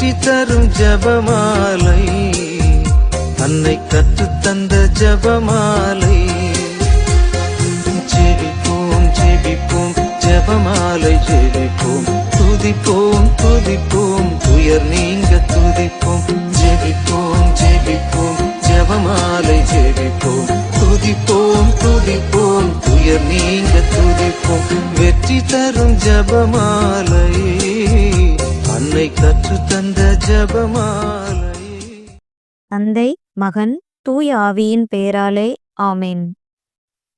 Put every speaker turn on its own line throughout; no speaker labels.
வெற்றி தரும் ஜபமாலை, அன்னை கற்றுத்தந்த ஜபமாலை. ஜெபிப்போம் ஜெபிப்போம் ஜபமாலை ஜெபிப்போம், துதிப்போம் துதிப்போம் துயர் நீங்க துதிப்போம். ஜெபிப்போம் ஜெபிப்போம் ஜபமாலை ஜெபிப்போம், துதிப்போம் துதிப்போம் துயர் நீங்க துதிப்போம். வெற்றி தரும் ஜபமாலை, அன்னை கற்றுத்தந்த ஜபமாலை.
தந்தை, மகன், தூய ஆவியின் பெயராலே ஆமென்.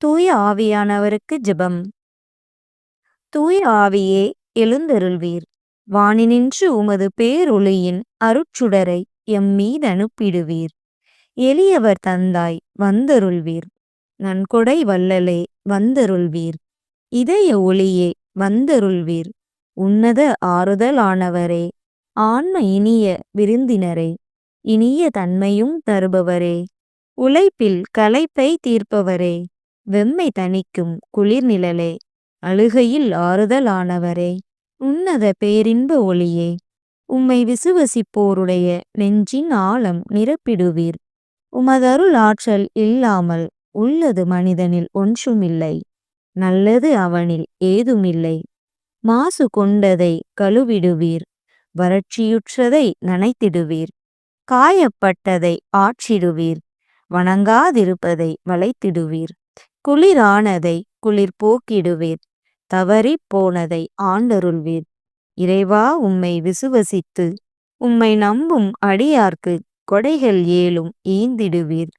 தூய ஆவியானவருக்கு ஜெபம். தூய ஆவியே எழுந்தருள்வீர். வானினின்று உமது பேரொளியின் அருட்சுடரை எம்மீது அனுப்பிடுவீர். எளியவர் தந்தாய் வந்தருள்வீர். நன்கொடை வள்ளலே வந்தருள்வீர். இதய ஒளியே வந்தருள்வீர். உன்னத ஆறுதலானவரே, ஆன்ம இனிய விருந்தினரே, இனிய தன்மையும் தருபவரே, உழைப்பில் களைப்பை தீர்ப்பவரே, வெம்மை தணிக்கும் குளிர்நிழலே, அழுகையில் ஆறுதலானவரே, உன்னத பேரின்ப ஒளியே, உம்மை விசுவசிப்போருடைய நெஞ்சின் ஆழம் நிரப்பிடுவீர். உமதருள் ஆற்றல் இல்லாமல் உள்ளது மனிதனில் ஒன்றுமில்லை. நல்லது அவனில் ஏதுமில்லை. மாசு கொண்டதை கழுவிடுவீர். வறட்சியுற்றதை நனைத்திடுவீர். காயப்பட்டதை ஆற்றிடுவீர். வணங்காதிருப்பதை வளைத்திடுவீர். குளிரானதை குளிர் போக்கிடுவீர். தவறி போனதை ஆண்டருள்வீர். இறைவா, உம்மை விசுவசித்து உம்மை நம்பும் அடியார்க்கு கொடைகள் ஏழும் ஈந்திடுவீர்.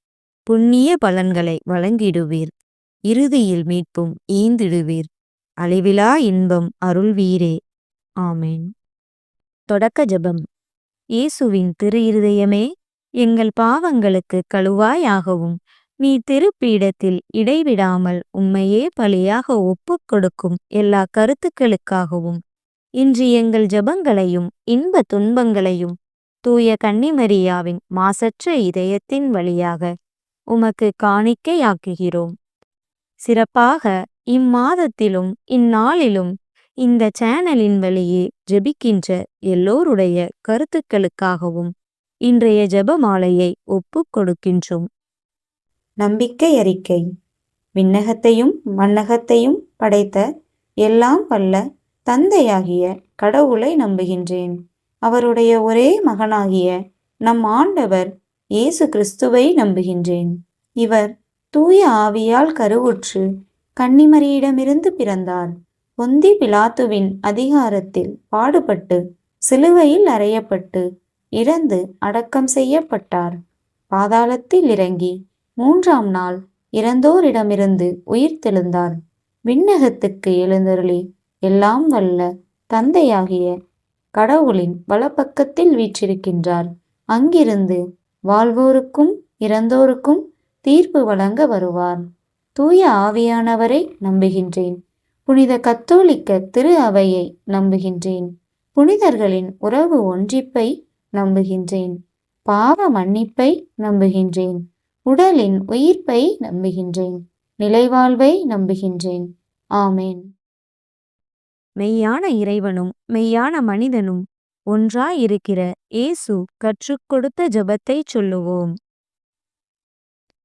புண்ணிய பலன்களை வழங்கிடுவீர். இறுதியில் மீட்பும் ஈந்திடுவீர். அழிவிலா இன்பம் அருள்வீரே. ஆமேன். தொடக்க ஜெபம். இயேசுவின் திரு இருதயமே, எங்கள் பாவங்களுக்கு கழுவாயாகவும் நீ திருப்பீடத்தில் இடைவிடாமல் உம்மையே பலியாக ஒப்புக் கொடுக்கும் எல்லா கருத்துக்களுக்காகவும் இன்று எங்கள் ஜெபங்களையும் இன்ப துன்பங்களையும் தூய கன்னிமரியாவின் மாசற்ற இதயத்தின் வழியாக உமக்கு காணிக்கையாக்குகிறோம். சிறப்பாக இம்மாதத்திலும் இந்நாளிலும் இந்த சேனலின் வழியே ஜெபிக்கின்ற எல்லோருடைய கருத்துக்களுக்காகவும் இன்றைய ஜெபமாலையை ஒப்புக் கொடுக்கின்றோம்.
நம்பிக்கை அறிக்கை. விண்ணகத்தையும் மண்ணகத்தையும் படைத்த எல்லாம் வல்ல தந்தையாகிய கடவுளை நம்புகின்றேன். அவருடைய ஒரே மகனாகிய நம் ஆண்டவர் இயேசு கிறிஸ்துவை நம்புகின்றேன். இவர் தூய ஆவியால் கருவுற்று கன்னிமரியிடமிருந்து பிறந்தார். பொந்தி பிலாத்துவின் அதிகாரத்தில் பாடுபட்டு சிலுவையில் அறையப்பட்டு இறந்து அடக்கம் செய்யப்பட்டார். பாதாளத்தில் இறங்கி 3ஆம் நாள் இறந்தோரிடமிருந்து உயிர்த்தெழுந்தார். விண்ணகத்துக்கு எழுந்தருளி எல்லாம் வல்ல தந்தையாகிய கடவுளின் வலப்பக்கத்தில் வீற்றிருக்கின்றார். அங்கிருந்து வாழ்வோருக்கும் இறந்தோருக்கும் தீர்ப்பு வழங்க வருவார். தூய ஆவியானவரை நம்புகின்றேன். புனித கத்தோலிக்க திரு அவையை நம்புகின்றேன். புனிதர்களின் உறவு ஒன்றிப்பை நம்புகின்றேன். பாவ மன்னிப்பை நம்புகின்றேன். உடலின் உயிர்ப்பை நம்புகின்றேன். நிலைவாழ்வை நம்புகின்றேன். ஆமேன்.
மெய்யான இறைவனும் மெய்யான மனிதனும் ஒன்றாயிருக்கிற இயேசு கற்றுக் கொடுத்த ஜெபத்தை சொல்லுவோம்.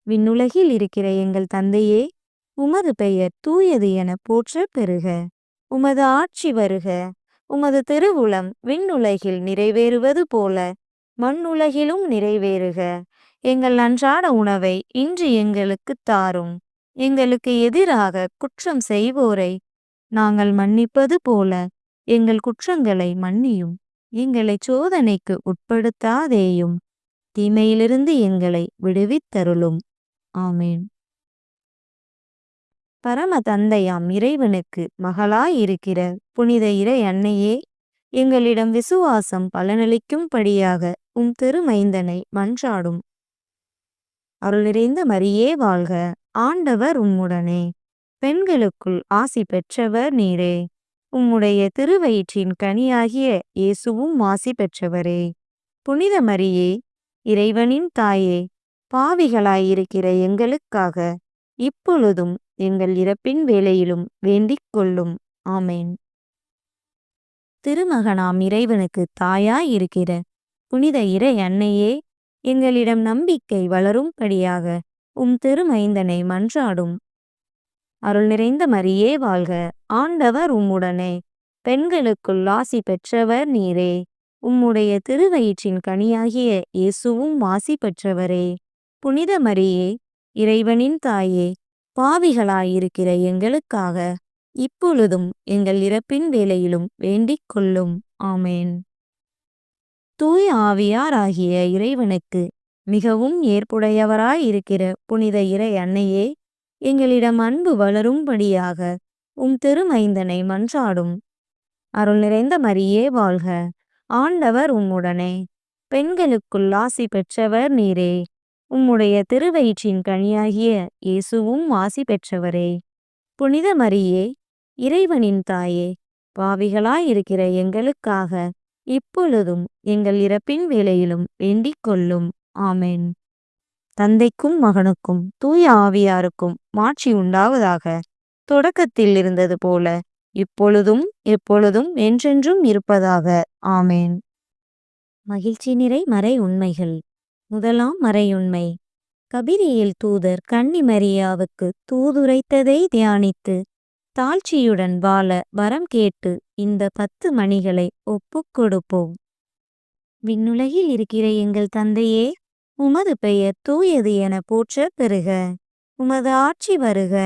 விண்ணுலகில் இருக்கிற எங்கள் தந்தையே, உமது பெயர் தூயது என போற்றப் பெறுக. உமது ஆட்சி வருக. உமது திருவுளம் விண்ணுலகில் நிறைவேறுவது போல மண்ணுலகிலும் நிறைவேறுக. எங்கள் அன்றாட உணவை இன்று எங்களுக்குத் தாரும். எங்களுக்கு எதிராக குற்றம் செய்வோரை நாங்கள் மன்னிப்பது போல எங்கள் குற்றங்களை மன்னியும். எங்களை சோதனைக்கு உட்படுத்தாதேயும், தீமையிலிருந்து எங்களை விடுவித்தருளும். ஆமேன். பரம தந்தையாம் இறைவனுக்கு மகளாயிருக்கிற புனித இறை அன்னையே, எங்களிடம் விசுவாசம் பலனளிக்கும்படியாக உம் திருமைந்தனை மன்றாடும். அருள் நிறைந்த மரியே வாழ்க. ஆண்டவர் உம்முடனே. பெண்களுக்குள் ஆசி பெற்றவர் நீரே. உம்முடைய திருவயிற்றின் கனியாகிய இயேசுவும் ஆசி பெற்றவரே. புனித மரியே, இறைவனின் தாயே, பாவிகளாயிருக்கிற எங்களுக்காக இப்பொழுதும் எங்கள் இறப்பின் வேளையிலும் வேண்டிக் கொள்ளும். ஆமேன். திருமகனாம் இறைவனுக்கு தாயாயிருக்கிற புனித இறை அன்னையே, எங்களிடம் நம்பிக்கை வளரும்படியாக உம் திருமைந்தனை மன்றாடும். அருள் நிறைந்த மரியே வாழ்க! ஆண்டவர் உம்முடனே, பெண்களுக்குள் ஆசி பெற்றவர் நீரே. உம்முடைய திருவயிற்றின் கனியாகிய இயேசுவும் ஆசி பெற்றவரே. புனித மரியே, இறைவனின் தாயே, பாவிகளாயிருக்கிற எங்களுக்காக இப்பொழுதும் எங்கள் இறப்பின் வேளையிலும் வேண்டிக் கொள்ளும். ஆமேன். தூய ஆவியாராகிய இறைவனுக்கு மிகவும் ஏற்புடையவராயிருக்கிற புனித இறை அன்னையே, எங்களிடம் அன்பு வளரும்படியாக உம் திருமைந்தனை மன்றாடும். அருள் நிறைந்த மரியே வாழ்க! ஆண்டவர் உம்முடனே, பெண்களுக்குள் ஆசி பெற்றவர் நீரே. உம்முடைய திருவயிற்றின் கனியாகிய இயேசுவும் ஆசி பெற்றவரே. புனித மரியே, இறைவனின் தாயே, பாவிகளாயிருக்கிற எங்களுக்காக இப்பொழுதும் எங்கள் இறப்பின் வேளையிலும் வேண்டிக் கொள்ளும். ஆமேன். தந்தைக்கும் மகனுக்கும் தூய ஆவியாருக்கும் மாட்சி உண்டாவதாக. தொடக்கத்தில் இருந்தது போல இப்பொழுதும் எப்பொழுதும் என்றென்றும் இருப்பதாக. ஆமேன். மகிழ்ச்சி நிறை மறை உண்மைகள். முதலாம் மறையுண்மை. கபிரியேல் தூதர் கன்னி மரியாவுக்கு தூதுரைத்ததை தியானித்து தாழ்ச்சியுடன் வாழ வரம் கேட்டு இந்த 10 மணிகளை ஒப்புக் கொடுப்போம். விண்ணுலகில் இருக்கிற எங்கள் தந்தையே, உமது பெயர் தூயது என போற்றப் பெறுக. உமது ஆட்சி வருக.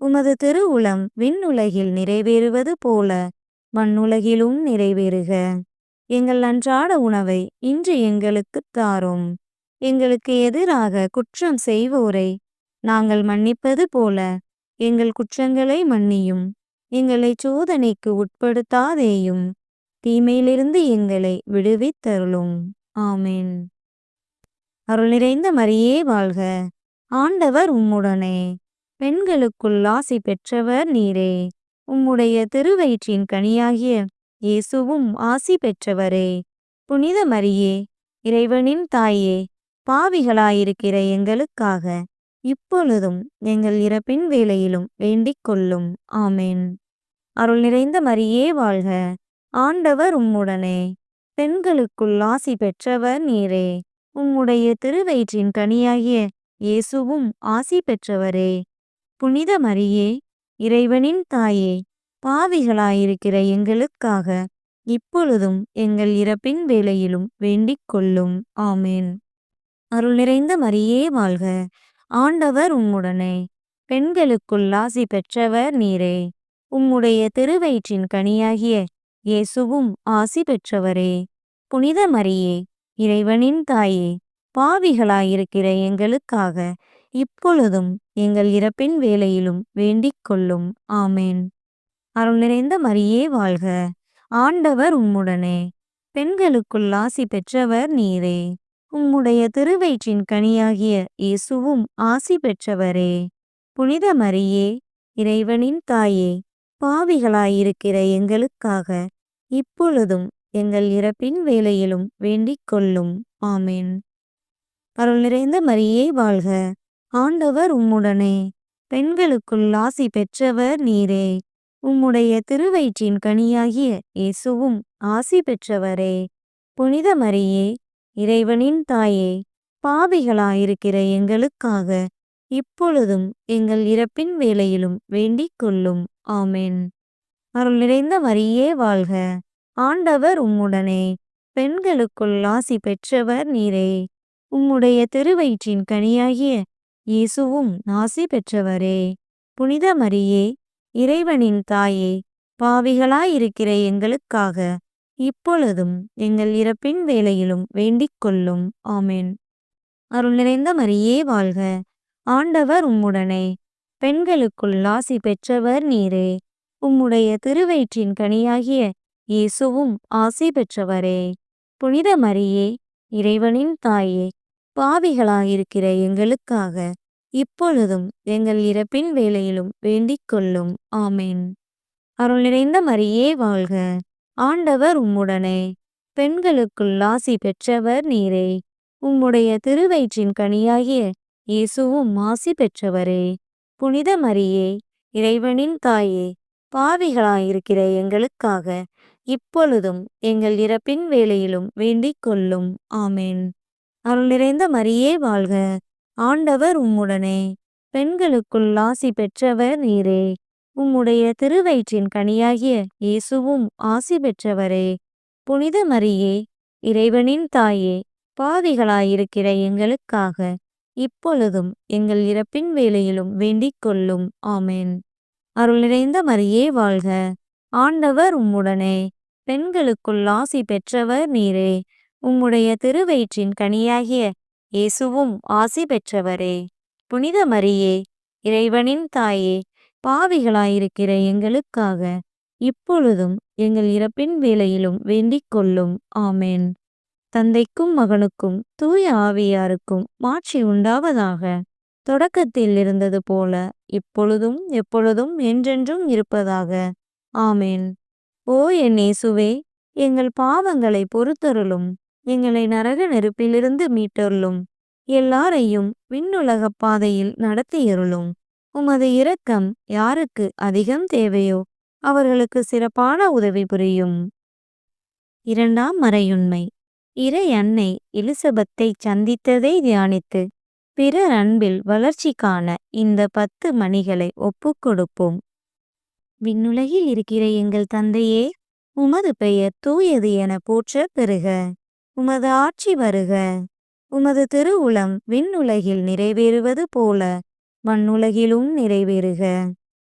உமது திருவுளம் விண்ணுலகில் நிறைவேறுவது போல மண்ணுலகிலும் நிறைவேறுக. எங்கள் அன்றாட உணவை இன்று எங்களுக்குத் தாரும். எங்களுக்கு எதிராக குற்றம் செய்வோரை நாங்கள் மன்னிப்பது போல எங்கள் குற்றங்களை மன்னியும். எங்களை சோதனைக்கு உட்படுத்தாதேயும், தீமையிலிருந்து எங்களை விடுவித்தருளும். ஆமேன். அருள் நிறைந்த மரியே வாழ்க! ஆண்டவர் உம்முடனே, பெண்களுக்குள் ஆசி பெற்றவர் நீரே. உம்முடைய திருவயிற்றின் கனியாகிய இயேசுவும் ஆசி பெற்றவரே. புனித மரியே, இறைவனின் தாயே, பாவிகளாயிருக்கிற எங்களுக்காக இப்பொழுதும் எங்கள் இறப்பின் வேளையிலும் வேண்டிக் கொள்ளும். ஆமேன். அருள் நிறைந்த மரியே வாழ்க! ஆண்டவர் உம்முடனே, பெண்களுக்குள் ஆசி பெற்றவர் நீரே. உம்முடைய திருவயிற்றின் கனியாகிய இயேசுவும் ஆசி பெற்றவரே. புனித மரியே, இறைவனின் தாயே, பாவிகளாயிருக்கிற எங்களுக்காக இப்பொழுதும் எங்கள் இறப்பின் வேளையிலும் வேண்டிக் கொள்ளும். ஆமேன். அருள் நிறைந்த மரியே வாழ்க! ஆண்டவர் உம்முடனே, பெண்களுக்குள் ஆசி பெற்றவர் நீரே. உம்முடைய திருவயிற்றின் கனியாகிய இயேசுவும் ஆசி பெற்றவரே. புனித மரியே, இறைவனின் தாயே, பாவிகளாயிருக்கிற எங்களுக்காக இப்பொழுதும் எங்கள் இறப்பின் வேளையிலும் வேண்டிக் கொள்ளும். ஆமேன். அருள் நிறைந்த மரியே வாழ்க! ஆண்டவர் உம்முடனே, பெண்களுக்குள் ஆசி பெற்றவர் நீரே. உம்முடைய திருவயிற்றின் கனியாகிய இயேசுவும் ஆசி பெற்றவரே. புனித மரியே, இறைவனின் தாயே, பாவிகளாயிருக்கிற எங்களுக்காக இப்பொழுதும் எங்கள் இறப்பின் வேளையிலும் வேண்டிக் கொள்ளும். ஆமேன். அருள் நிறைந்த மரியே வாழ்க! ஆண்டவர் உம்முடனே, பெண்களுக்குள் ஆசி பெற்றவர் நீரே. உம்முடைய திருவயிற்றின் கனியாகிய இயேசுவும் ஆசி பெற்றவரே. புனித மரியே, இறைவனின் தாயே, பாவிகளாயிருக்கிற எங்களுக்காக இப்பொழுதும் எங்கள் இறப்பின் வேளையிலும் வேண்டிக் கொள்ளும். ஆமேன். அருள் நிறைந்த மரியே வாழ்க! ஆண்டவர் உம்முடனே, பெண்களுக்குள் ஆசி பெற்றவர் நீரே. உம்முடைய திருவயிற்றின் கனியாகிய இயேசுவும் ஆசி பெற்றவரே. புனித மரியே, இறைவனின் தாயே, பாவிகளாயிருக்கிற எங்களுக்காக இப்பொழுதும் எங்கள் இறப்பின் வேளையிலும் வேண்டிக் கொள்ளும். ஆமேன். அருள் நிறைந்த மரியே வாழ்க! ஆண்டவர் உம்முடனே, பெண்களுக்குள் ஆசி பெற்றவர் நீரே. உம்முடைய திருவயிற்றின் கனியாகிய இயேசுவும் ஆசி பெற்றவரே. புனித மரியே, இறைவனின் தாயே, பாவிகளாயிருக்கிற எங்களுக்காக இப்பொழுதும் எங்கள் இறப்பின் வேளையிலும் வேண்டிக் கொள்ளும். ஆமேன். அருள் நிறைந்த மரியே வாழ்க! ஆண்டவர் உம்முடனே, பெண்களுக்குள் ஆசி பெற்றவர் நீரே. உம்முடைய திருவயிற்றின் கனியாகிய இயேசுவும் ஆசி பெற்றவரே. புனித மரியே, இறைவனின் தாயே, பாவிகளாயிருக்கிற எங்களுக்காக இப்பொழுதும் எங்கள் இறப்பின் வேளையிலும் வேண்டிக் கொள்ளும். ஆமென். அருள் நிறைந்த மரியே வாழ்க, ஆண்டவர் உம்முடனே, பெண்களுக்குள் ஆசி பெற்றவர் நீரே. உம்முடைய திருவயிற்றின் கனியாகிய இயேசுவும் ஆசி பெற்றவரே. புனித மரியே, இறைவனின் தாயே, பாவிகளாயிருக்கிற எங்களுக்காக இப்பொழுதும் எங்கள் இறப்பின் வேளையிலும் வேண்டிக் கொள்ளும். ஆமென். அருள் நிறைந்த மரியே வாழ்க, ஆண்டவர் உம்முடனே, பெண்களுக்குள் ஆசி பெற்றவர் நீரே. உம்முடைய திருவயிற்றின் கனியாகிய இயேசுவும் ஆசி பெற்றவரே. புனித மரியே, இறைவனின் தாயே, பாவிகளாயிருக்கிற எங்களுக்காக இப்பொழுதும் எங்கள் இறப்பின் வேளையிலும் வேண்டிக் கொள்ளும். ஆமென். தந்தைக்கும் மகனுக்கும் தூய ஆவியாருக்கும் மாட்சி உண்டாவதாக. தொடக்கத்தில் இருந்தது போல இப்பொழுதும் எப்பொழுதும் என்றென்றும் இருப்பதாக. ஆமென். ஓ என் இயேசுவே, எங்கள் பாவங்களை பொறுத்தருளும். எங்களை நரக நெருப்பிலிருந்து மீட்டருளும். எல்லாரையும் விண்ணுலகப் பாதையில் நடத்தியருளும். உமது இரக்கம் யாருக்கு அதிகம் தேவையோ அவர்களுக்கு சிறப்பான உதவி புரியும். இரண்டாம் மறையுண்மை. இறை அன்னை எலிசபெத்தை சந்தித்ததை தியானித்து பிறர் அன்பில் வளர்ச்சி காண இந்த 10 மணிகளை ஒப்புக்கொடுப்போம். விண்ணுலகில் இருக்கிற எங்கள் தந்தையே, உமது பெயர் தூயது என போற்றப் பெறுக. உமது ஆட்சி வருக. உமது திருவுளம் விண்ணுலகில் நிறைவேறுவது போல மண்ணுலகிலும் நிறைவேறுக.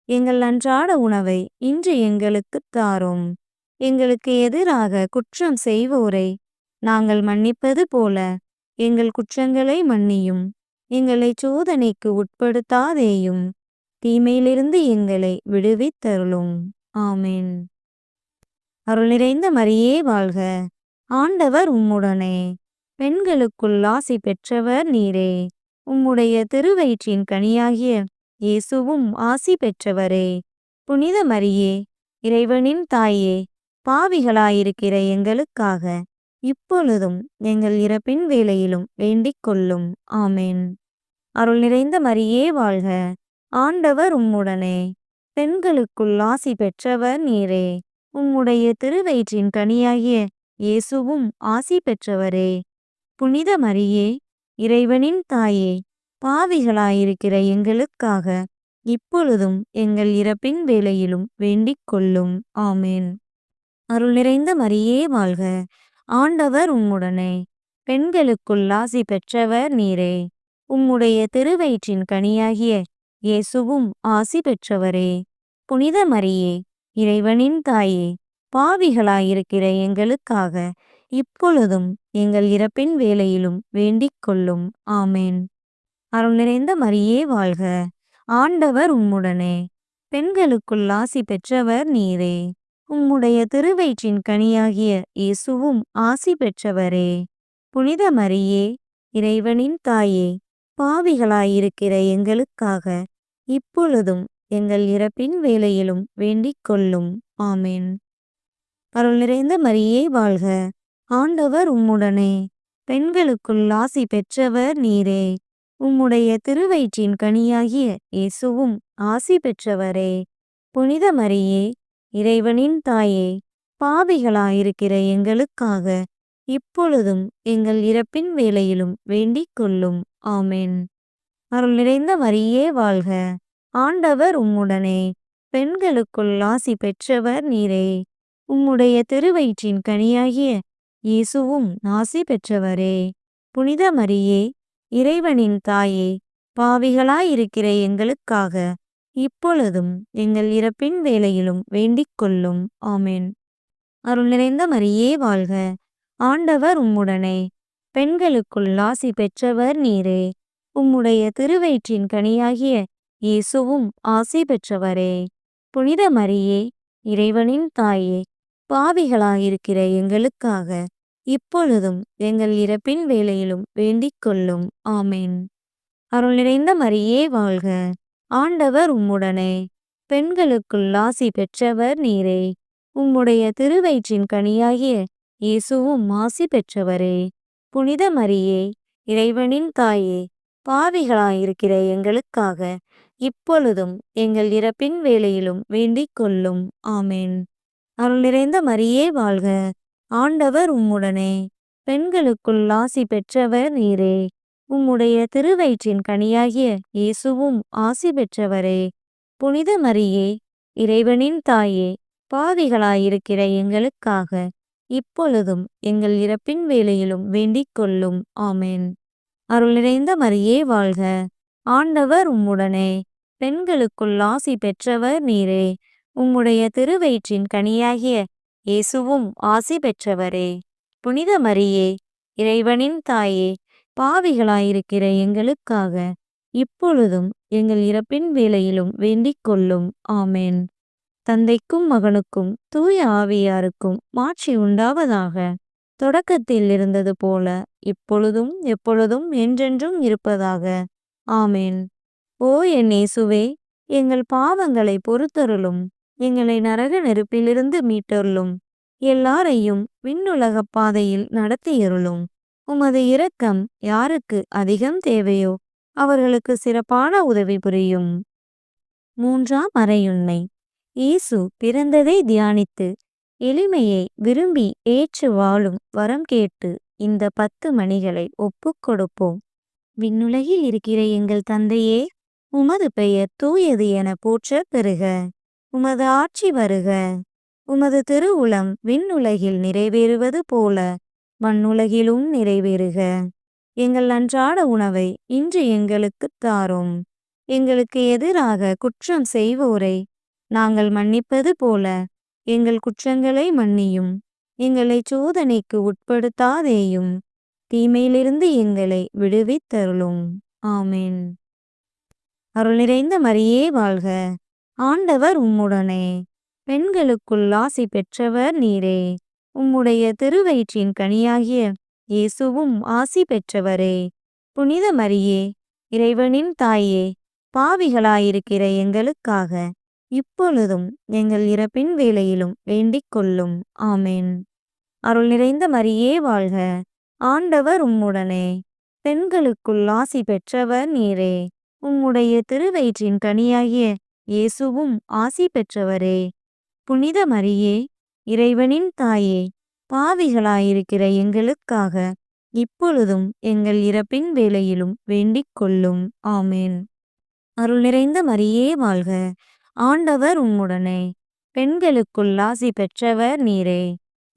எங்கள் அன்றாட உணவை இன்று எங்களுக்குத் தாரும். எங்களுக்கு எதிராக குற்றம் செய்வோரை நாங்கள் மன்னிப்பது போல எங்கள் குற்றங்களை மன்னியும். எங்களை சோதனைக்கு உட்படுத்தாதேயும், தீமையிலிருந்து எங்களை விடுவித்தருளும். ஆமென். அருள் நிறைந்த மரியே வாழ்க, ஆண்டவர் உம்முடனே, பெண்களுக்குள் ஆசி பெற்றவர் நீரே. உம்முடைய திருவயிற்றின் கனியாகிய இயேசுவும் ஆசி பெற்றவரே. புனித மரியே, இறைவனின் தாயே, பாவிகளாயிருக்கிற எங்களுக்காக இப்பொழுதும் எங்கள் இறப்பின் வேளையிலும் வேண்டிக் கொள்ளும். ஆமென். அருள் நிறைந்த மரியே வாழ்க, ஆண்டவர் உம்முடனே, பெண்களுக்குள் ஆசி பெற்றவர் நீரே. உம்முடைய திருவயிற்றின் கனியாகிய இயேசுவும் ஆசி பெற்றவரே. புனித மரியே, இறைவனின் தாயே, பாவிகளாயிருக்கிற எங்களுக்காக இப்பொழுதும் எங்கள் இறப்பின் வேளையிலும் வேண்டிக் கொள்ளும். ஆமென். அருள் நிறைந்த மரியே வாழ்க, ஆண்டவர் உம்முடனே, பெண்களுக்குள் ஆசி பெற்றவர் நீரே. உம்முடைய திருவயிற்றின் கனியாகிய இயேசுவும் ஆசி பெற்றவரே. புனித மரியே, இறைவனின் தாயே, பாவிகளாயிருக்கிற எங்களுக்காக இப்பொழுதும் எங்கள் இறப்பின் வேளையிலும் வேண்டிக் கொள்ளும். ஆமென். அருள் நிறைந்த மரியே வாழ்க, ஆண்டவர் உம்முடனே, பெண்களுக்குள் ஆசி பெற்றவர் நீரே. உம்முடைய திருவயிற்றின் கனியாகிய இயேசுவும் ஆசி பெற்றவரே. புனித மரியே, இறைவனின் தாயே, பாவிகளாயிருக்கிற எங்களுக்காக இப்பொழுதும் எங்கள் இறப்பின் வேளையிலும் வேண்டிக் கொள்ளும். ஆமென். அருள் நிறைந்த மரியே வாழ்க, ஆண்டவர் உம்முடனே, பெண்களுக்குள் ஆசி பெற்றவர் நீரே. உம்முடைய திருவயிற்றின் கனியாகிய இயேசுவும் ஆசி பெற்றவரே. புனித மரியே, இறைவனின் தாயே, பாவிகளாயிருக்கிற எங்களுக்காக இப்பொழுதும் எங்கள் இறப்பின் வேளையிலும் வேண்டிக் கொள்ளும். ஆமென். அருள் நிறைந்த மரியே வாழ்க, ஆண்டவர் உம்முடனே, பெண்களுக்குள் ஆசி பெற்றவர் நீரே. உம்முடைய திருவயிற்றின் கனியாகிய இயேசுவும் ஆசி பெற்றவரே. புனித மரியே, இறைவனின் தாயே, பாவிகளாயிருக்கிற எங்களுக்காக இப்பொழுதும் எங்கள் இறப்பின் வேளையிலும் வேண்டிக் கொள்ளும். ஆமென். அருள் நிறைந்த மரியே வாழ்க, ஆண்டவர் உம்முடனே, பெண்களுக்குள் ஆசி பெற்றவர் நீரே. உம்முடைய திருவயிற்றின் கனியாகிய இயேசுவும் ஆசி பெற்றவரே. புனித மரியே, இறைவனின் தாயே, பாவிகளாயிருக்கிற எங்களுக்காக இப்பொழுதும் எங்கள் இறப்பின் வேளையிலும் வேண்டிக் கொள்ளும். ஆமென். அருள் நிறைந்த மரியே வாழ்க, ஆண்டவர் உம்முடனே, பெண்களுக்குள் ஆசி பெற்றவர் நீரே. உம்முடைய திருவயிற்றின் கனியாகிய இயேசுவும் ஆசி பெற்றவரே. புனித மரியே, இறைவனின் தாயே, பாவிகளாயிருக்கிற எங்களுக்காக இப்பொழுதும் எங்கள் இறப்பின் வேளையிலும் வேண்டிக் கொள்ளும். ஆமென். அருள் நிறைந்த மரியே வாழ்க. ஆண்டவர் உம்முடனே. பெண்களுக்குள் ஆசி பெற்றவர் நீரே. உம்முடைய திருவயிற்றின் கனியாகிய இயேசுவும் ஆசி பெற்றவரே. புனித மரியே, இறைவனின் தாயே, பாவிகளாயிருக்கிற எங்களுக்காக இப்பொழுதும் எங்கள் இறப்பின் வேளையிலும் வேண்டிக் கொள்ளும். ஆமென். அருள் நிறைந்த மரியே வாழ்க. ஆண்டவர் உம்முடனே. பெண்களுக்குள் ஆசி பெற்றவர் நீரே. உம்முடைய திருவயிற்றின் கனியாகிய இயேசுவும் ஆசி பெற்றவரே. புனித மரியே, இறைவனின் தாயே, பாவிகளாயிருக்கிற எங்களுக்காக இப்பொழுதும் எங்கள் இறப்பின் வேளையிலும் வேண்டிக் கொள்ளும். ஆமென். தந்தைக்கும் மகனுக்கும் தூய ஆவியாருக்கும் மாட்சி உண்டாவதாக. தொடக்கத்தில் இருந்தது போல இப்பொழுதும் எப்பொழுதும் என்றென்றும் இருப்பதாக. ஆமென். ஓ என் இயேசுவே, எங்கள் பாவங்களை பொறுத்தருளும். எங்களை நரக நெருப்பிலிருந்து மீட்டருளும். எல்லாரையும் விண்ணுலகப் பாதையில் நடத்தியருளும். உமது இரக்கம் யாருக்கு அதிகம் தேவையோ அவர்களுக்கு சிறப்பான உதவி புரியும். மூன்றாம் மறையுண்மை. இயேசு பிறந்ததை தியானித்து எளிமையை விரும்பி ஏற்று வாழும் வரம் கேட்டு இந்த 10 மணிகளை ஒப்புக் கொடுப்போம். விண்ணுலகில் இருக்கிற எங்கள் தந்தையே, உமது பெயர் தூயது என போற்றப் பெறுக. உமது ஆட்சி வருக. உமது திருவுளம் விண்ணுலகில் நிறைவேறுவது போல மண்ணுலகிலும் நிறைவேறுக. எங்கள் அன்றாட உணவை இன்று எங்களுக்குத் தாரும். எங்களுக்கு எதிராக குற்றம் செய்வோரை நாங்கள் மன்னிப்பது போல எங்கள் குற்றங்களை மன்னியும். எங்களை சோதனைக்கு உட்படுத்தாதேயும். தீமையிலிருந்து எங்களை விடுவித்தருளும். ஆமென். அருள் நிறைந்த மரியே வாழ்க. ஆண்டவர் உம்முடனே. பெண்களுக்குள் ஆசி பெற்றவர் நீரே. உம்முடைய திருவயிற்றின் கனியாகிய இயேசுவும் ஆசி பெற்றவரே. புனித மரியே, இறைவனின் தாயே, பாவிகளாயிருக்கிற எங்களுக்காக இப்பொழுதும் எங்கள் இறப்பின் வேளையிலும் வேண்டிக் கொள்ளும். ஆமென். அருள் நிறைந்த மரியே வாழ்க. ஆண்டவர் உம்முடனே. பெண்களுக்குள் ஆசி பெற்றவர் நீரே. உம்முடைய திருவயிற்றின் கனியாகிய இயேசுவும் ஆசி பெற்றவரே. புனித மரியே, இறைவனின் தாயே, பாவிகளாயிருக்கிற எங்களுக்காக இப்பொழுதும் எங்கள் இறப்பின் வேளையிலும் வேண்டிக் கொள்ளும். ஆமென். அருள் நிறைந்த மரியே வாழ்க. ஆண்டவர் உம்முடனே. பெண்களுக்குள் ஆசி பெற்றவர் நீரே.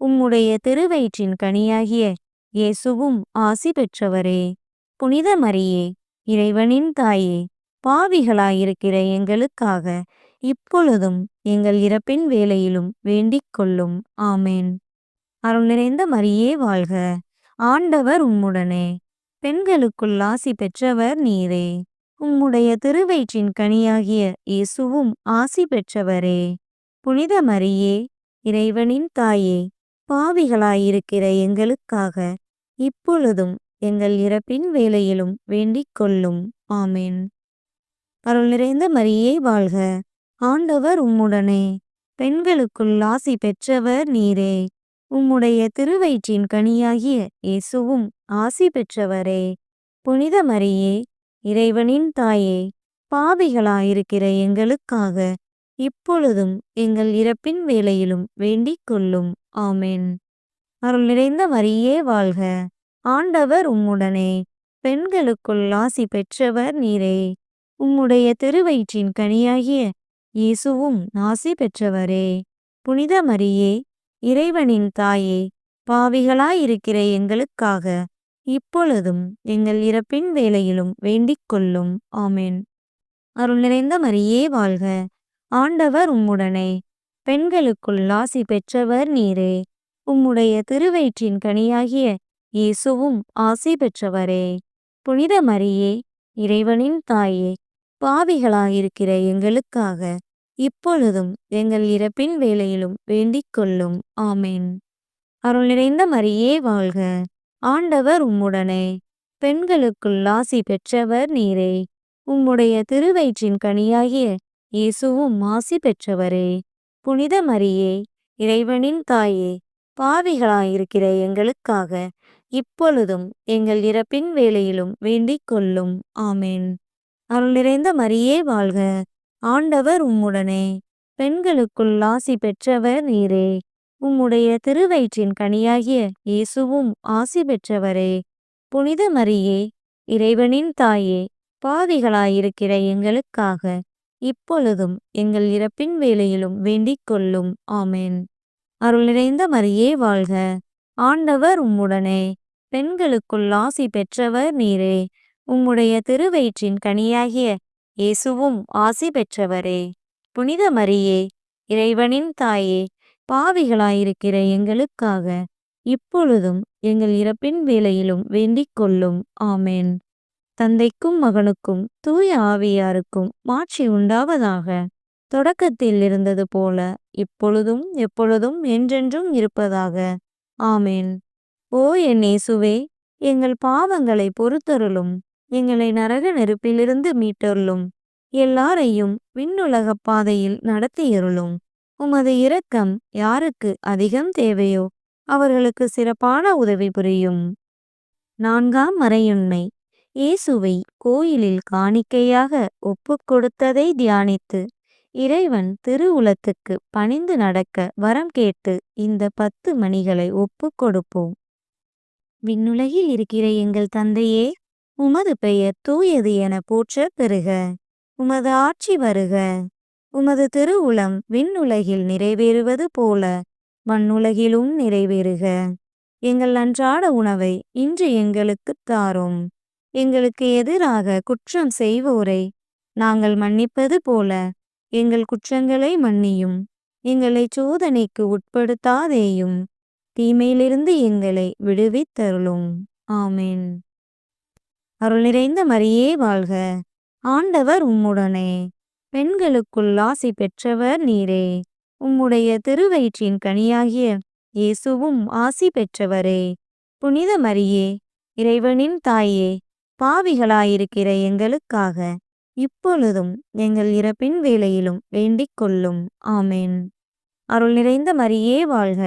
உம்முடைய திருவயிற்றின் கனியாகிய இயேசுவும் ஆசி பெற்றவரே. புனித மரியே, இறைவனின் தாயே, பாவிகளாயிருக்கிற எங்களுக்காக இப்பொழுதும் எங்கள் இறப்பின் வேளையிலும் வேண்டிக் கொள்ளும். ஆமென். அருள் நிறைந்த மரியே வாழ்க. ஆண்டவர் உம்முடனே. பெண்களுக்குள் ஆசி பெற்றவர் நீரே. உம்முடைய திருவயிற்றின் கனியாகிய இயேசுவும் ஆசி பெற்றவரே. புனித மரியே, இறைவனின் தாயே, பாவிகளாயிருக்கிற எங்களுக்காக இப்பொழுதும் எங்கள் இறப்பின் வேளையிலும் வேண்டிக் கொள்ளும். ஆமென். அருள் நிறைந்த மரியே வாழ்க. ஆண்டவர் உம்முடனே. பெண்களுக்குள் ஆசி பெற்றவர் நீரே. உம்முடைய திருவயிற்றின் கனியாகிய இயேசுவும் ஆசி பெற்றவரே. புனித மரியே, இறைவனின் தாயே, பாவிகளாயிருக்கிற எங்களுக்காக இப்பொழுதும் எங்கள் இறப்பின் வேளையிலும் வேண்டிக் கொள்ளும். ஆமென். அருள் நிறைந்த மரியே வாழ்க. ஆண்டவர் உம்முடனே. பெண்களுக்குள் ஆசி பெற்றவர் நீரே. உம்முடைய திருவயிற்றின் கனியாகிய இயேசுவும் ஆசி பெற்றவரே. புனித மரியே, இறைவனின் தாயே, பாவிகளாயிருக்கிற எங்களுக்காக இப்பொழுதும் எங்கள் இறப்பின் வேளையிலும் வேண்டிக் கொள்ளும். ஆமென். அருள் நிறைந்த மரியே வாழ்க. ஆண்டவர் உம்முடனே. பெண்களுக்குள் ஆசி பெற்றவர் நீரே. உம்முடைய திருவயிற்றின் கனியாகிய இயேசுவும் ஆசி பெற்றவரே. புனித மரியே, இறைவனின் தாயே, பாவிகளாயிருக்கிற எங்களுக்காக இப்பொழுதும் எங்கள் இறப்பின் வேளையிலும் வேண்டிக் கொள்ளும். ஆமென். அருள் நிறைந்த மரியே வாழ்க. ஆண்டவர் உம்முடனே. பெண்களுக்குள் ஆசி பெற்றவர் நீரே. உம்முடைய திருவயிற்றின் கனியாகிய இயேசுவும் ஆசி பெற்றவரே. புனித மரியே, இறைவனின் தாயே, பாவிகளாயிருக்கிற எங்களுக்காக இப்பொழுதும் எங்கள் இறப்பின் வேளையிலும் வேண்டிக் கொள்ளும். ஆமென். அருள் நிறைந்த மரியே வாழ்க. ஆண்டவர் உம்முடனே. பெண்களுக்குள் ஆசி பெற்றவர் நீரே. உம்முடைய திருவயிற்றின் கனியாகிய இயேசுவும் ஆசி பெற்றவரே. புனித மரியே, இறைவனின் தாயே, பாவிகளாயிருக்கிற எங்களுக்காக இப்பொழுதும் எங்கள் இறப்பின் வேளையிலும் வேண்டிக் கொள்ளும். ஆமென். அருள் நிறைந்த மரியே வாழ்க. ஆண்டவர் உம்முடனே. பெண்களுக்குள் ஆசி பெற்றவர் நீரே. உம்முடைய திருவயிற்றின் கனியாகிய இயேசுவும் ஆசி பெற்றவரே. புனித மரியே, இறைவனின் தாயே, பாவிகளாயிருக்கிற எங்களுக்காக இப்பொழுதும் எங்கள் இறப்பின் வேளையிலும் வேண்டிக் கொள்ளும். ஆமென். தந்தைக்கும் மகனுக்கும் தூய ஆவியாருக்கும் மாட்சி உண்டாவதாக. தொடக்கத்தில் இருந்தது போல இப்பொழுதும் எப்பொழுதும் என்றென்றும் இருப்பதாக. ஆமென். ஓ என் இயேசுவே, எங்கள் பாவங்களை பொறுத்தருளும். எங்களை நரக நெருப்பிலிருந்து மீட்டருளும். எல்லாரையும் விண்ணுலகப் பாதையில் நடத்தியருளும். உமது இரக்கம் யாருக்கு அதிகம் தேவையோ அவர்களுக்கு சிறப்பான உதவி புரியும். 4ஆம் மறையுண்மை. இயேசுவை கோயிலில் காணிக்கையாக ஒப்புக் கொடுத்ததை தியானித்து இறைவன் திருவுளத்துக்கு பணிந்து நடக்க வரம் கேட்டு இந்த 10 மணிகளை ஒப்புக் கொடுப்போம். விண்ணுலகில் இருக்கிற எங்கள் தந்தையே, உமது பெயர் தூயது என போற்றப் பெறுக. உமது ஆட்சி வருக. உமது திருவுளம் விண்ணுலகில் நிறைவேறுவது போல மண்ணுலகிலும் நிறைவேறுக. எங்கள் அன்றாட உணவை இன்று எங்களுக்குத் தாரும். எங்களுக்கு எதிராக குற்றம் செய்வோரை நாங்கள் மன்னிப்பது போல எங்கள் குற்றங்களை மன்னியும். எங்களை சோதனைக்கு உட்படுத்தாதேயும். தீமையிலிருந்து எங்களை விடுவித்தருளும். ஆமென். அருள் நிறைந்த மரியே வாழ்க. ஆண்டவர் உம்முடனே. பெண்களுக்குள் ஆசி பெற்றவர் நீரே. உம்முடைய திருவயிற்றின் கனியாகிய இயேசுவும் ஆசி பெற்றவரே. புனித மரியே, இறைவனின் தாயே, பாவிகளாயிருக்கிற எங்களுக்காக இப்பொழுதும் எங்கள் இறப்பின் வேளையிலும் வேண்டிக் கொள்ளும். ஆமென். அருள் நிறைந்த மரியே வாழ்க.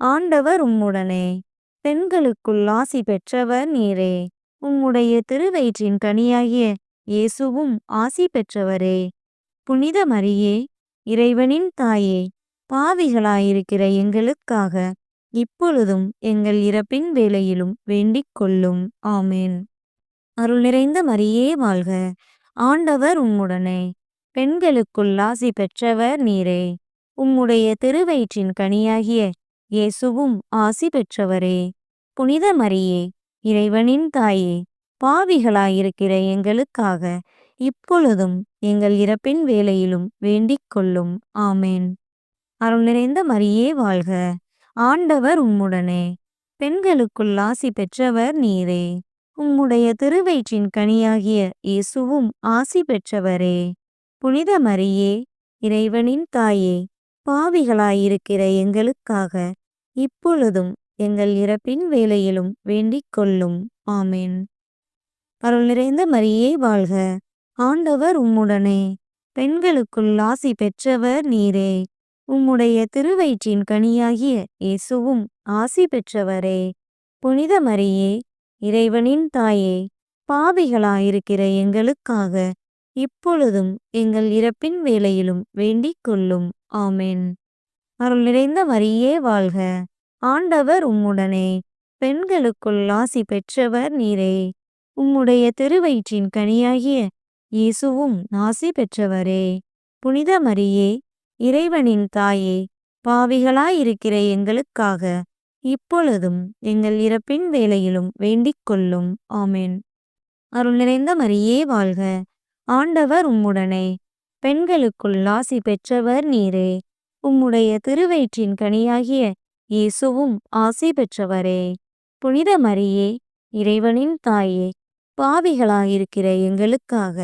ஆண்டவர் உம்முடனே. பெண்களுக்குள் ஆசி பெற்றவர் நீரே. உம்முடைய திருவயிற்றின் கனியாகிய இயேசுவும் ஆசி பெற்றவரே. புனித மரியே, இறைவனின் தாயே, பாவிகளாயிருக்கிற எங்களுக்காக இப்பொழுதும் எங்கள் இறப்பின் வேளையிலும் வேண்டிக் கொள்ளும். ஆமென். அருள் நிறைந்த மரியே வாழ்க. ஆண்டவர் உம்முடனே. பெண்களுக்குள் ஆசி பெற்றவர் நீரே. உம்முடைய திருவயிற்றின் கனியாகிய இயேசுவும் ஆசி பெற்றவரே. புனித மரியே, இறைவனின் தாயே, பாவிகளாயிருக்கிற எங்களுக்காக இப்பொழுதும் எங்கள் இறப்பின் வேளையிலும் வேண்டிக் கொள்ளும். ஆமென். அருள் நிறைந்த மரியே வாழ்க. ஆண்டவர் உம்முடனே. பெண்களுக்குள் ஆசி பெற்றவர் நீரே. உம்முடைய திருவயிற்றின் கனியாகிய இயேசுவும் ஆசி பெற்றவரே. புனித மரியே, இறைவனின் தாயே, பாவிகளாயிருக்கிற எங்களுக்காக இப்பொழுதும் எங்கள் இறப்பின் வேளையிலும் வேண்டிக் கொள்ளும். ஆமென். அருள் நிறைந்த மரியே வாழ்க. ஆண்டவர் உம்முடனே. பெண்களுக்குள் ஆசி பெற்றவர் நீரே. உம்முடைய திருவயிற்றின் கனியாகிய இயேசுவும் ஆசி பெற்றவரே. புனித மரியே, இறைவனின் தாயே, பாவிகளாயிருக்கிற எங்களுக்காக இப்பொழுதும் எங்கள் இறப்பின் வேளையிலும் வேண்டிக் கொள்ளும். ஆமென். அருள் நிறைந்த மரியே வாழ்க. ஆண்டவர் உம்முடனே. பெண்களுக்குள் ஆசி பெற்றவர் நீரே. உம்முடைய திருவயிற்றின் கனியாகிய இயேசுவும் ஆசி பெற்றவரே. புனித மரியே, இறைவனின் தாயே, பாவிகளாயிருக்கிற எங்களுக்காக இப்பொழுதும் எங்கள் இறப்பின் வேளையிலும் வேண்டிக் கொள்ளும். ஆமென். அருள் நிறைந்த மரியே வாழ்க. ஆண்டவர் உம்முடனே. பெண்களுக்குள் ஆசி பெற்றவர் நீரே. உம்முடைய திருவயிற்றின் கனியாகிய இயேசுவும் ஆசி பெற்றவரே. புனித மரியே, இறைவனின் தாயே, பாவிகளாயிருக்கிற எங்களுக்காக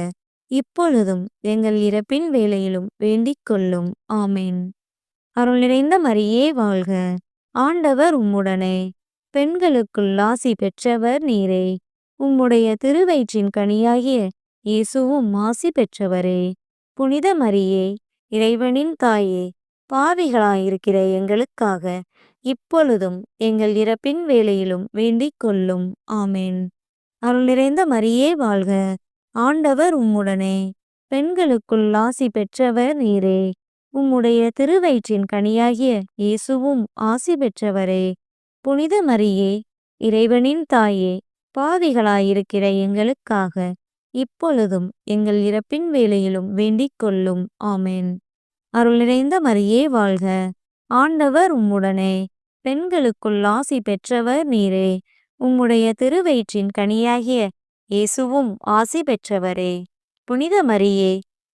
இப்பொழுதும் எங்கள் இறப்பின் வேளையிலும் வேண்டிக் கொள்ளும். ஆமென். அருள் நிறைந்த மரியே வாழ்க. ஆண்டவர் உம்முடனே. பெண்களுக்குள் ஆசி பெற்றவர் நீரே. உம்முடைய திருவயிற்றின் கனியாகிய இயேசுவும் ஆசி பெற்றவரே. புனித மரியே, இறைவனின் தாயே, பாவிகளாயிருக்கிற எங்களுக்காக இப்பொழுதும் எங்கள் இறப்பின் வேளையிலும் வேண்டிக் கொள்ளும். ஆமென். அருள் நிறைந்த மரியே வாழ்க. ஆண்டவர் உம்முடனே. பெண்களுக்குள் ஆசி பெற்றவர் நீரே. உம்முடைய திருவயிற்றின் கனியாகிய இயேசுவும் ஆசி பெற்றவரே. புனித மரியே, இறைவனின் தாயே, பாவிகளாயிருக்கிற எங்களுக்காக இப்பொழுதும் எங்கள் இறப்பின் வேளையிலும் வேண்டிக் கொள்ளும். ஆமென். அருள் நிறைந்த மரியே வாழ்க. ஆண்டவர் உம்முடனே. பெண்களுக்குள் ஆசி பெற்றவர் நீரே. உம்முடைய திருவயிற்றின் கனியாகிய இயேசுவும் ஆசி பெற்றவரே. புனித மரியே,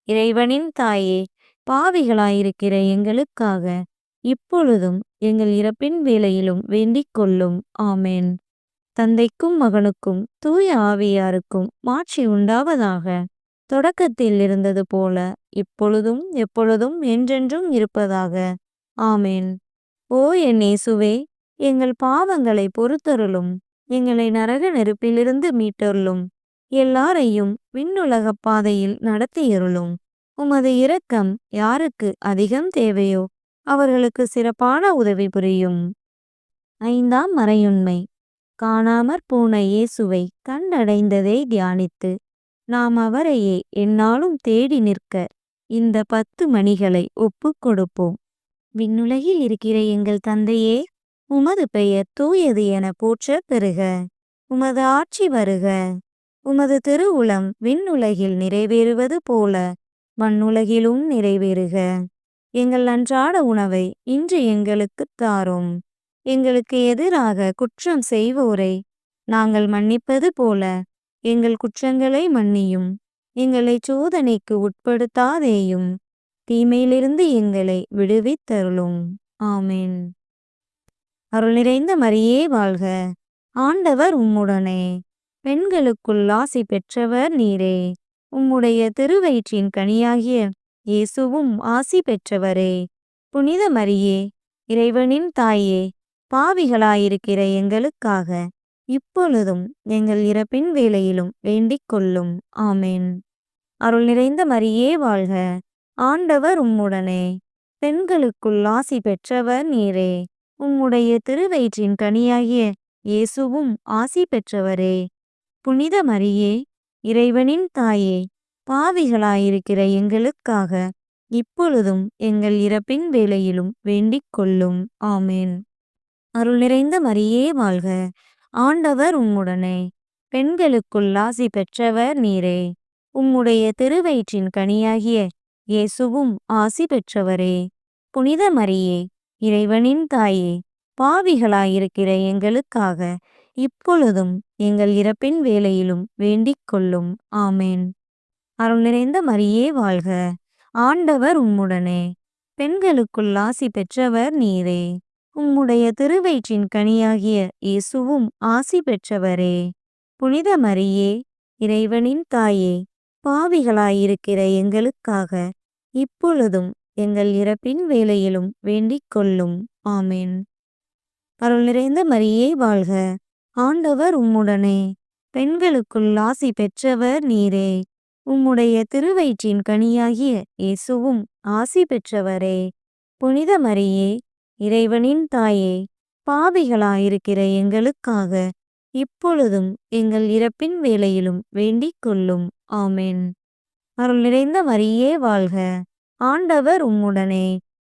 இறைவனின் தாயே, பாவிகளாயிருக்கிற எங்களுக்காக இப்பொழுதும் எங்கள் இறப்பின் வேளையிலும் வேண்டிக் கொள்ளும். ஆமென். தந்தைக்கும் மகனுக்கும் தூய ஆவியாருக்கும் மாட்சி உண்டாவதாக. தொடக்கத்தில் இருந்தது போல இப்பொழுதும் எப்பொழுதும் என்றென்றும் இருப்பதாக. ஆமென். ஓ என் இயேசுவே, எங்கள் பாவங்களை பொறுத்தருளும். எங்களை நரக நெருப்பிலிருந்து மீட்டருளும். எல்லாரையும் விண்ணுலகப் பாதையில் நடத்தியருளும். உமது இரக்கம் யாருக்கு அதிகம் தேவையோ அவர்களுக்கு சிறப்பான உதவி புரியும். 5ஆம் மறையுண்மை. காணாமற் போன இயேசுவை கண்டடைந்ததை தியானித்து நாம் அவரையே எந்நாளும் தேடி நிற்க இந்த 10 மணிகளை ஒப்புக் கொடுப்போம். விண்ணுலகில் இருக்கிற எங்கள் தந்தையே, உமது பெயர் தூயது என போற்றப் பெறுக. உமது ஆட்சி வருக. உமது திருவுளம் விண்ணுலகில் நிறைவேறுவது போல மண்ணுலகிலும் நிறைவேறுக. எங்கள் அன்றாட உணவை இன்று எங்களுக்குத் தாரும். எங்களுக்கு எதிராக குற்றம் செய்வோரை நாங்கள் மன்னிப்பது போல எங்கள் குற்றங்களை மன்னியும். எங்களை சோதனைக்கு உட்படுத்தாதேயும். தீமையிலிருந்து எங்களை விடுவித்தருளும். ஆமென். அருள் நிறைந்த மரியே வாழ்க. ஆண்டவர் உம்முடனே. பெண்களுக்குள் ஆசி பெற்றவர் நீரே. உம்முடைய திருவயிற்றின் கனியாகிய இயேசுவும் ஆசி பெற்றவரே. புனித மரியே, இறைவனின் தாயே, பாவிகளாயிருக்கிற எங்களுக்காக இப்பொழுதும் எங்கள் இறப்பின் வேளையிலும் வேண்டிக் கொள்ளும். ஆமென். அருள் நிறைந்த மரியே வாழ்க. ஆண்டவர் உம்முடனே. பெண்களுக்குள் ஆசி பெற்றவர் நீரே. உம்முடைய திருவயிற்றின் கனியாகிய இயேசுவும் ஆசி பெற்றவரே. புனித மரியே, இறைவனின் தாயே, பாவிகளாயிருக்கிற எங்களுக்காக இப்பொழுதும் எங்கள் இறப்பின் வேளையிலும் வேண்டிக் கொள்ளும். ஆமென். அருள் நிறைந்த மரியே வாழ்க. ஆண்டவர் உம்முடனே. பெண்களுக்குள் ஆசி பெற்றவர் நீரே. உம்முடைய திருவயிற்றின் கனியாகிய இயேசுவும் ஆசி பெற்றவரே. புனித மரியே, இறைவனின் தாயே, பாவிகளாயிருக்கிற எங்களுக்காக இப்பொழுதும் எங்கள் இறப்பின் வேளையிலும் வேண்டிக் கொள்ளும். ஆமென். அருள் நிறைந்த மரியே வாழ்க. ஆண்டவர் உம்முடனே. பெண்களுக்குள் ஆசி பெற்றவர் நீரே. உம்முடைய திருவயிற்றின் கனியாகிய இயேசுவும் ஆசி பெற்றவரே. புனித மரியே, இறைவனின் தாயே, பாவிகளாயிருக்கிற எங்களுக்காக இப்பொழுதும் எங்கள் இறப்பின் வேளையிலும் வேண்டிக் கொள்ளும். ஆமென். அருள் நிறைந்த மரியே வாழ்க. ஆண்டவர் உம்முடனே. பெண்களுக்குள் ஆசி பெற்றவர் நீரே. உம்முடைய திருவயிற்றின் கனியாகிய இயேசுவும் ஆசி பெற்றவரே. புனித மரியே, இறைவனின் தாயே, பாவிகளாயிருக்கிற எங்களுக்காக இப்பொழுதும் எங்கள் இறப்பின் வேளையிலும் வேண்டிக் கொள்ளும். ஆமென். அருள் நிறைந்த மரியே வாழ்க. ஆண்டவர் உம்முடனே.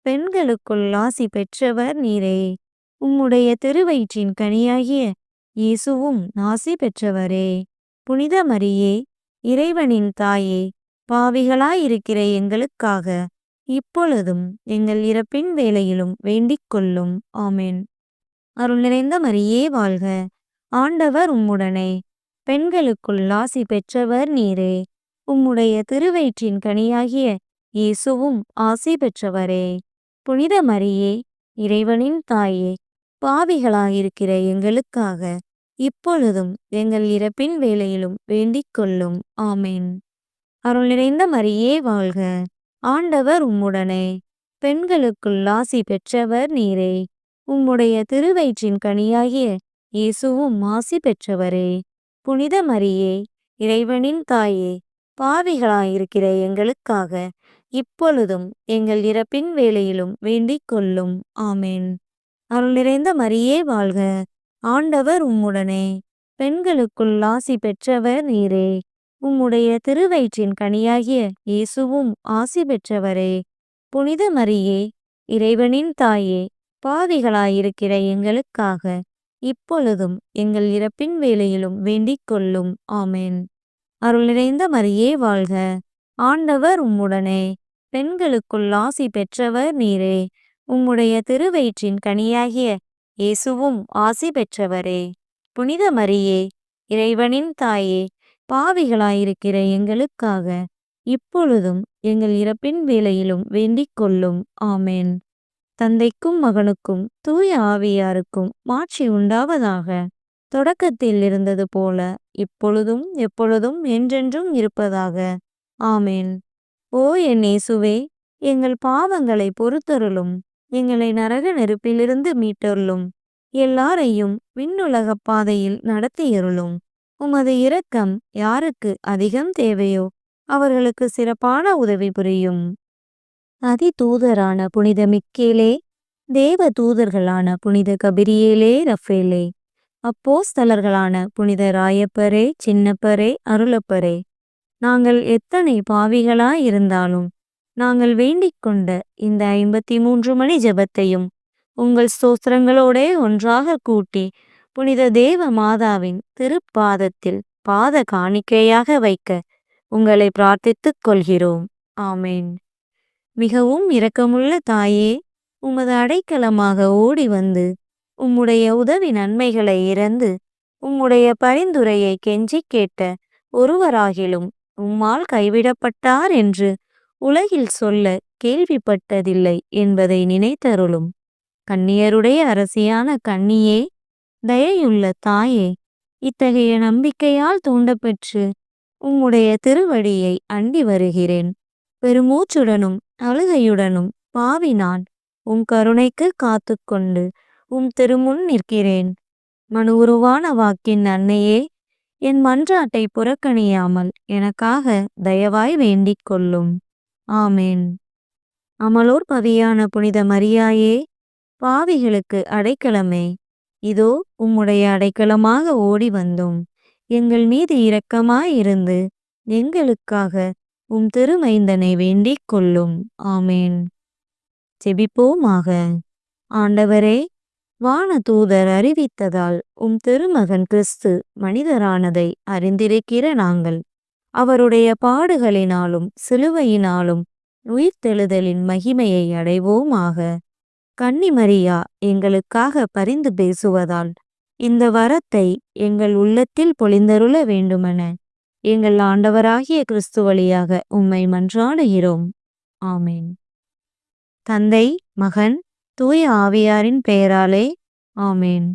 பெண்களுக்குள் ஆசி பெற்றவர் நீரே. உம்முடைய திருவயிற்றின் கனியாகிய இயேசுவும் ஆசி பெற்றவரே. புனித மரியே, இறைவனின் தாயே, பாவிகளாயிருக்கிற எங்களுக்காக இப்பொழுதும் எங்கள் இறப்பின் வேளையிலும் வேண்டிக் கொள்ளும். ஆமென். அருள் நிறைந்த மரியே வாழ்க. ஆண்டவர் உம்முடனே. பெண்களுக்குள் ஆசி பெற்றவர் நீரே. உம்முடைய திருவயிற்றின் கனியாகிய இயேசுவும் ஆசி பெற்றவரே. புனித மரியே, இறைவனின் தாயே, பாவிகளாயிருக்கிற எங்களுக்காக இப்பொழுதும் எங்கள் இறப்பின் வேளையிலும் வேண்டிக் கொள்ளும். ஆமென். அருள் நிறைந்த மரியே வாழ்க. ஆண்டவர் உம்முடனே. பெண்களுக்குள் ஆசி பெற்றவர் நீரே. உம்முடைய திருவயிற்றின் கனியாகிய இயேசுவும் ஆசி பெற்றவரே. புனித மரியே, இறைவனின் தாயே, பாவிகளாயிருக்கிற எங்களுக்காக இப்பொழுதும் எங்கள் இறப்பின் வேளையிலும் வேண்டிக் கொள்ளும். ஆமென். அருள் நிறைந்த மரியே வாழ்க. ஆண்டவர் உம்முடனே. பெண்களுக்குள் ஆசி பெற்றவர் நீரே. உம்முடைய திருவயிற்றின் கனியாகிய இயேசுவும் ஆசி பெற்றவரே. புனித மரியே, இறைவனின் தாயே, பாவிகளாயிருக்கிற எங்களுக்காக இப்பொழுதும் எங்கள் இறப்பின் வேளையிலும் வேண்டிக் கொள்ளும். ஆமென். அருள் நிறைந்த மரியே வாழ்க, ஆண்டவர் உம்முடனே, பெண்களுக்குள் ஆசி பெற்றவர் நீரே. உம்முடைய திருவயிற்றின் கனியாகிய இயேசுவும் ஆசி பெற்றவரே. புனித மரியே, இறைவனின் தாயே, பாவிகளாயிருக்கிற எங்களுக்காக இப்பொழுதும் எங்கள் இறப்பின் வேளையிலும் வேண்டிக் கொள்ளும். ஆமென். தந்தைக்கும் மகனுக்கும் தூய ஆவியாருக்கும் மாட்சி உண்டாவதாக. தொடக்கத்தில் இருந்தது போல இப்பொழுதும் எப்பொழுதும் என்றென்றும் இருப்பதாக. ஆமென். ஓ என் இயேசுவே, எங்கள் பாவங்களை பொறுத்தருளும், எங்களை நரக நெருப்பிலிருந்து மீட்டருளும், எல்லாரையும் விண்ணுலகப் பாதையில் நடத்தியருளும். உமது இரக்கம் யாருக்கு அதிகம் தேவையோ அவர்களுக்கு சிறப்பான உதவி புரியும். அதிதூதரான புனித மிக்கேலே, தேவ தூதர்களான புனித கபிரியேலே, ரஃபேலே, அப்போஸ்தலர்களான புனித ராயப்பரே, சின்னப்பரே, அருளப்பரே, நாங்கள் எத்தனை பாவிகளாயிருந்தாலும் நாங்கள் வேண்டிக் கொண்ட இந்த 53 மணி ஜெபத்தையும் உங்கள் ஸ்தோத்திரங்களோடே ஒன்றாக கூட்டி புனித தேவ மாதாவின் திருப்பாதத்தில் பாத காணிக்கையாக வைக்க உங்களை பிரார்த்தித்துக் கொள்கிறோம். ஆமென். மிகவும் இரக்கமுள்ள தாயே, உமது அடைக்கலமாக ஓடி வந்து உம்முடைய உதவி நன்மைகளை இறந்து உம்முடைய பரிந்துரையை கெஞ்சி கேட்ட ஒருவராகிலும் உம்மால் கைவிடப்பட்டார் என்று உலகில் சொல்ல கேள்விப்பட்டதில்லை என்பதை நினைத்தருளும். கன்னியருடைய அரசியான கன்னியே, தயையுள்ள தாயே, இத்தகைய நம்பிக்கையால் தூண்டப்பெற்று உம்முடைய திருவடியை அண்டி வருகிறேன். பெருமூச்சுடனும் அழுகையுடனும் பாவி நான் உம் கருணைக்கு காத்துக்கொண்டு உம் திருமுன் நிற்கிறேன். மனு உருவான வாக்கின் அன்னையே, என் மன்றாட்டை புறக்கணியாமல் எனக்காக தயவாய் வேண்டிக் கொள்ளும். ஆமென். அமலோர் பவியான புனித மரியாயே, பாவிகளுக்கு அடைக்கலமே, இதோ உம்முடைய அடைக்கலமாக ஓடி வந்தோம். எங்கள் மீது இரக்கமாயிருந்து எங்களுக்காக உம் திருமைந்தனை வேண்டிக் கொள்ளும். ஆமென். ஜெபிப்போமாக. ஆண்டவரே, வானதூதர் அறிவித்ததால் உம் திருமகன் கிறிஸ்து மனிதரானதை அறிந்திருக்கிற நாங்கள் அவருடைய பாடுகளினாலும் சிலுவையினாலும் உயிர்த்தெழுதலின் மகிமையை அடைவோமாக. கன்னிமரியா எங்களுக்காக பரிந்து பேசுவதால் இந்த வரத்தை எங்கள் உள்ளத்தில் பொழிந்தருள வேண்டுமென எங்கள் ஆண்டவராகிய கிறிஸ்து வழியாக உம்மை மன்றாடுகிறோம். ஆமென். தந்தை, மகன், தூய ஆவியாரின் பெயராலே. ஆமென்.